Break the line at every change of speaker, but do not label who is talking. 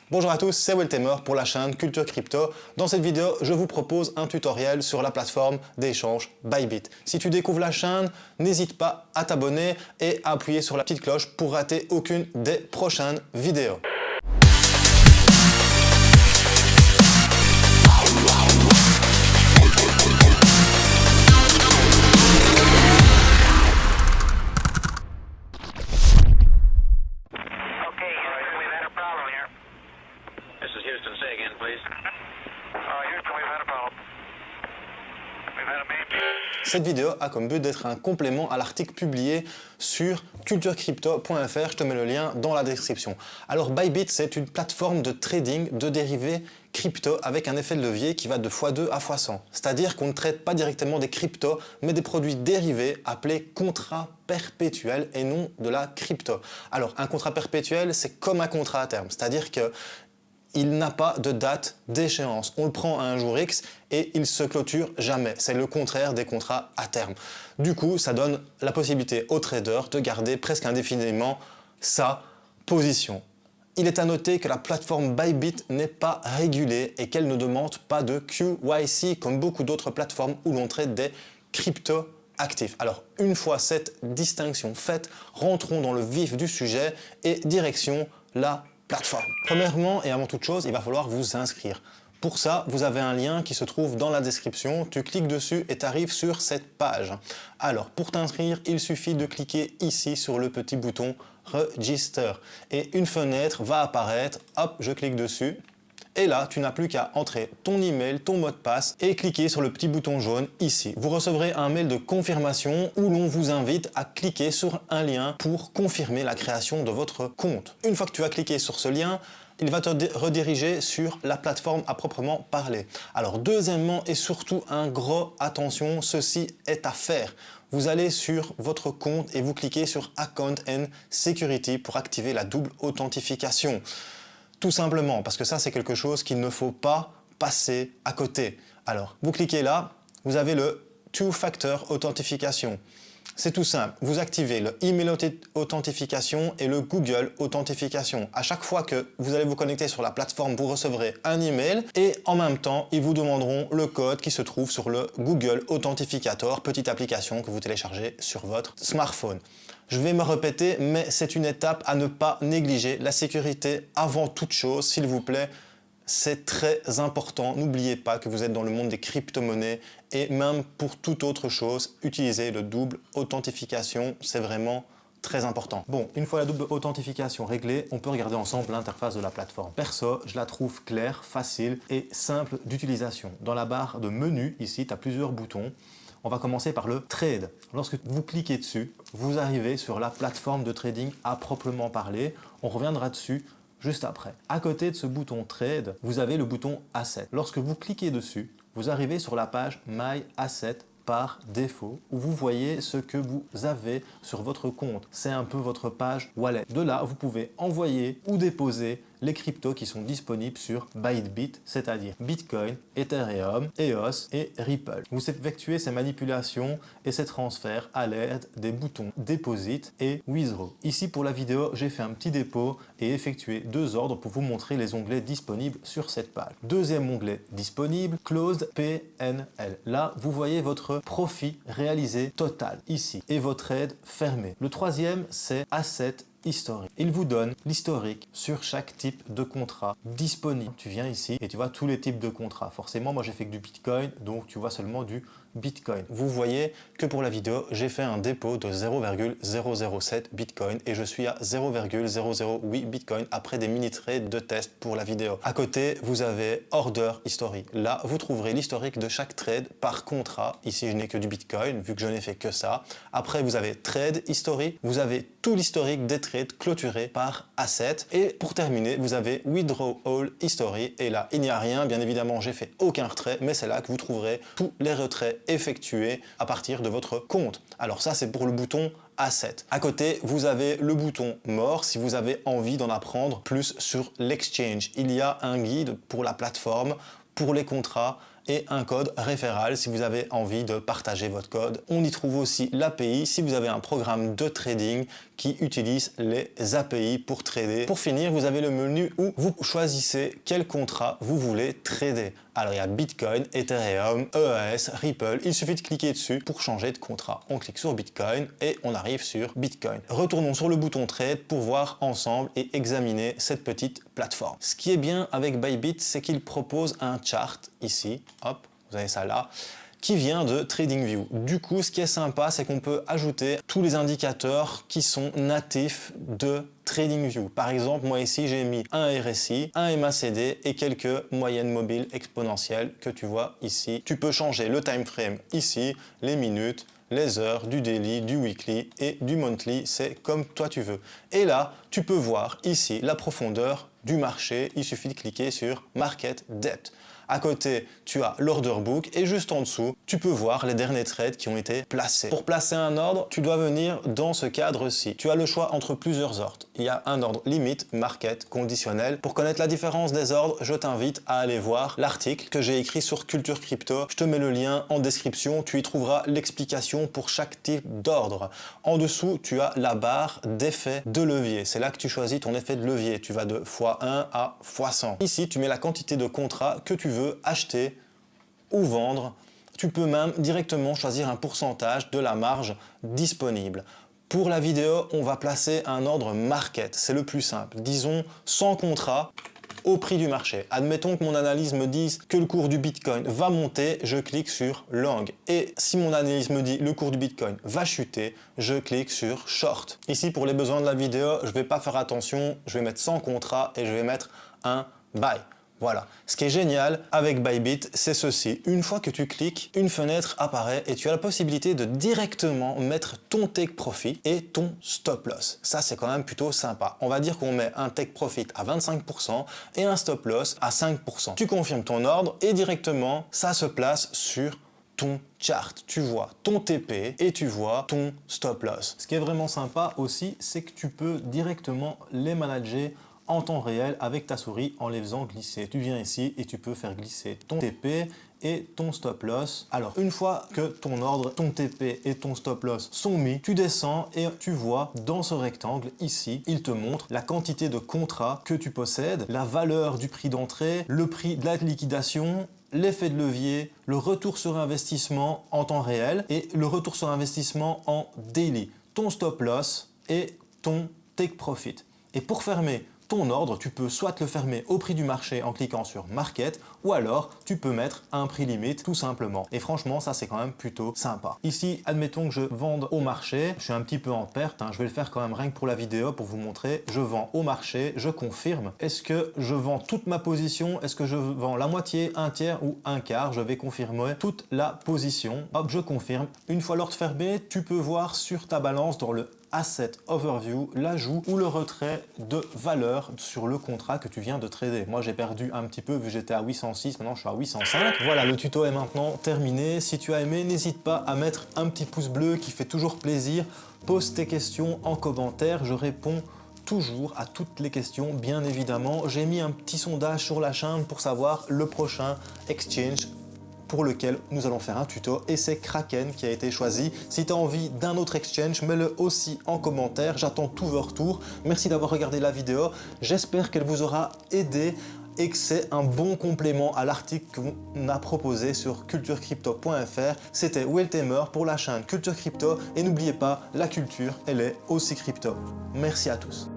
Bonjour à tous, c'est Weltemer pour la chaîne Culture Crypto. Dans cette vidéo, je vous propose un tutoriel sur la plateforme d'échange Bybit. Si tu découvres la chaîne, n'hésite pas à t'abonner et à appuyer sur la petite cloche pour rater aucune des prochaines vidéos. Cette vidéo a comme but d'être un complément à l'article publié sur culturecrypto.fr, je te mets le lien dans la description. Alors Bybit, c'est une plateforme de trading de dérivés crypto avec un effet de levier qui va de x2 à x100. C'est-à-dire qu'on ne traite pas directement des cryptos, mais des produits dérivés appelés contrats perpétuels et non de la crypto. Alors un contrat perpétuel, c'est comme un contrat à terme, c'est-à-dire que il n'a pas de date d'échéance. On le prend à un jour X et il se clôture jamais. C'est le contraire des contrats à terme. Du coup, ça donne la possibilité aux traders de garder presque indéfiniment sa position. Il est à noter que la plateforme Bybit n'est pas régulée et qu'elle ne demande pas de KYC comme beaucoup d'autres plateformes où l'on traite des cryptos actifs. Alors, une fois cette distinction faite, rentrons dans le vif du sujet et direction la plateforme. Premièrement et avant toute chose, il va falloir vous inscrire. Pour ça, vous avez un lien qui se trouve dans la description. Tu cliques dessus et tu arrives sur cette page. Alors, pour t'inscrire, il suffit de cliquer ici sur le petit bouton Register. Et une fenêtre va apparaître. Hop, je clique dessus. Et là, tu n'as plus qu'à entrer ton email, ton mot de passe et cliquer sur le petit bouton jaune ici. Vous recevrez un mail de confirmation où l'on vous invite à cliquer sur un lien pour confirmer la création de votre compte. Une fois que tu as cliqué sur ce lien, il va te rediriger sur la plateforme à proprement parler. Alors deuxièmement et surtout un gros attention, ceci est à faire. Vous allez sur votre compte et vous cliquez sur Account and Security pour activer la double authentification. Tout simplement, parce que ça c'est quelque chose qu'il ne faut pas passer à côté. Alors, vous cliquez là, vous avez le Two-Factor Authentification. C'est tout simple, vous activez le Email Authentification et le Google Authentification. À chaque fois que vous allez vous connecter sur la plateforme, vous recevrez un email et en même temps, ils vous demanderont le code qui se trouve sur le Google Authentificator, petite application que vous téléchargez sur votre smartphone. Je vais me répéter, mais c'est une étape à ne pas négliger. La sécurité avant toute chose, s'il vous plaît, c'est très important. N'oubliez pas que vous êtes dans le monde des crypto-monnaies et même pour toute autre chose, utilisez le double authentification. C'est vraiment très important. Bon, une fois la double authentification réglée, on peut regarder ensemble l'interface de la plateforme. Perso, je la trouve claire, facile et simple d'utilisation. Dans la barre de menu, ici, tu as plusieurs boutons. On va commencer par le trade. Lorsque vous cliquez dessus, vous arrivez sur la plateforme de trading à proprement parler. On reviendra dessus juste après. À côté de ce bouton trade, vous avez le bouton asset. Lorsque vous cliquez dessus, vous arrivez sur la page My Asset par défaut où vous voyez ce que vous avez sur votre compte. C'est un peu votre page wallet. De là, vous pouvez envoyer ou déposer les cryptos qui sont disponibles sur Bybit, c'est-à-dire Bitcoin, Ethereum, EOS et Ripple. Vous effectuez ces manipulations et ces transferts à l'aide des boutons Deposit et Withdraw. Ici pour la vidéo, j'ai fait un petit dépôt et effectué deux ordres pour vous montrer les onglets disponibles sur cette page. Deuxième onglet disponible, Closed PNL. Là, vous voyez votre profit réalisé total ici et votre aide fermée. Le troisième, c'est Asset historique. Il vous donne l'historique sur chaque type de contrat disponible. Tu viens ici et tu vois tous les types de contrats. Forcément, moi j'ai fait que du Bitcoin, donc tu vois seulement du Bitcoin. Vous voyez que pour la vidéo, j'ai fait un dépôt de 0,007 Bitcoin et je suis à 0,008 Bitcoin après des mini-trades de test pour la vidéo. À côté, vous avez Order History. Là, vous trouverez l'historique de chaque trade par contrat. Ici, je n'ai que du Bitcoin, vu que je n'ai fait que ça. Après, vous avez Trade History. Vous avez tout l'historique des trades clôturés par Asset. Et pour terminer, vous avez Withdrawal History. Et là, il n'y a rien. Bien évidemment, j'ai fait aucun retrait, mais c'est là que vous trouverez tous les retraits effectués à partir de votre compte. Alors ça, c'est pour le bouton Asset. À côté, vous avez le bouton More si vous avez envie d'en apprendre plus sur l'exchange. Il y a un guide pour la plateforme, pour les contrats et un code référal si vous avez envie de partager votre code. On y trouve aussi l'API si vous avez un programme de trading qui utilise les API pour trader. Pour finir, vous avez le menu où vous choisissez quel contrat vous voulez trader. Alors il y a Bitcoin, Ethereum, EAS, Ripple. Il suffit de cliquer dessus pour changer de contrat. On clique sur Bitcoin et on arrive sur Bitcoin. Retournons sur le bouton Trade pour voir ensemble et examiner cette petite plateforme. Ce qui est bien avec Bybit, c'est qu'il propose un chart ici. Hop, vous avez ça là, qui vient de TradingView. Du coup, ce qui est sympa, c'est qu'on peut ajouter tous les indicateurs qui sont natifs de TradingView. Par exemple, moi ici, j'ai mis un RSI, un MACD et quelques moyennes mobiles exponentielles que tu vois ici. Tu peux changer le time frame ici, les minutes, les heures, du daily, du weekly et du monthly, c'est comme toi tu veux. Et là, tu peux voir ici la profondeur du marché. Il suffit de cliquer sur Market Depth. À côté, tu as l'order book et juste en dessous, tu peux voir les derniers trades qui ont été placés. Pour placer un ordre, tu dois venir dans ce cadre-ci. Tu as le choix entre plusieurs ordres. Il y a un ordre limite, market, conditionnel. Pour connaître la différence des ordres, je t'invite à aller voir l'article que j'ai écrit sur Culture Crypto. Je te mets le lien en description. Tu y trouveras l'explication pour chaque type d'ordre. En dessous, tu as la barre d'effet de levier. C'est là que tu choisis ton effet de levier. Tu vas de x1 à x100. Ici, tu mets la quantité de contrats que tu veux acheter ou vendre. Tu peux même directement choisir un pourcentage de la marge disponible. Pour la vidéo, on va placer un ordre market. C'est le plus simple. Disons 100 contrats au prix du marché. Admettons que mon analyse me dise que le cours du Bitcoin va monter, je clique sur long. Et si mon analyse me dit le cours du Bitcoin va chuter, je clique sur short. Ici, pour les besoins de la vidéo, je ne vais pas faire attention. Je vais mettre 100 contrats et je vais mettre un buy. Voilà. Ce qui est génial avec Bybit, c'est ceci. Une fois que tu cliques, une fenêtre apparaît et tu as la possibilité de directement mettre ton take profit et ton stop loss. Ça, c'est quand même plutôt sympa. On va dire qu'on met un take profit à 25% et un stop loss à 5%. Tu confirmes ton ordre et directement, ça se place sur ton chart. Tu vois ton TP et tu vois ton stop loss. Ce qui est vraiment sympa aussi, c'est que tu peux directement les manager en temps réel avec ta souris en les faisant glisser. Tu viens ici et tu peux faire glisser ton TP et ton stop loss. Alors une fois que ton ordre, ton TP et ton stop loss sont mis, tu descends et tu vois dans ce rectangle ici, il te montre la quantité de contrats que tu possèdes, la valeur du prix d'entrée, le prix de la liquidation, l'effet de levier, le retour sur investissement en temps réel et le retour sur investissement en daily, ton stop loss et ton take profit. Et pour fermer ton ordre, tu peux soit le fermer au prix du marché en cliquant sur Market, ou alors tu peux mettre un prix limite tout simplement. Et franchement, ça c'est quand même plutôt sympa. Ici, admettons que je vende au marché, je suis un petit peu en perte, je vais le faire quand même rien que pour la vidéo pour vous montrer. Je vends au marché, je confirme. Est-ce que je vends toute ma position? Est-ce que je vends la moitié, un tiers ou un quart? Je vais confirmer toute la position. Hop, je confirme. Une fois l'ordre fermé, tu peux voir sur ta balance dans le Asset Overview, l'ajout ou le retrait de valeur sur le contrat que tu viens de trader. Moi, j'ai perdu un petit peu vu que j'étais à 806, maintenant je suis à 805. Voilà, le tuto est maintenant terminé. Si tu as aimé, n'hésite pas à mettre un petit pouce bleu qui fait toujours plaisir. Pose tes questions en commentaire, je réponds toujours à toutes les questions, bien évidemment. J'ai mis un petit sondage sur la chaîne pour savoir le prochain exchange pour lequel nous allons faire un tuto et c'est Kraken qui a été choisi. Si tu as envie d'un autre exchange, mets-le aussi en commentaire. J'attends tous vos retours. Merci d'avoir regardé la vidéo. J'espère qu'elle vous aura aidé et que c'est un bon complément à l'article qu'on a proposé sur culturecrypto.fr. C'était Will Tamer pour la chaîne Culture Crypto et n'oubliez pas, la culture, elle est aussi crypto. Merci à tous.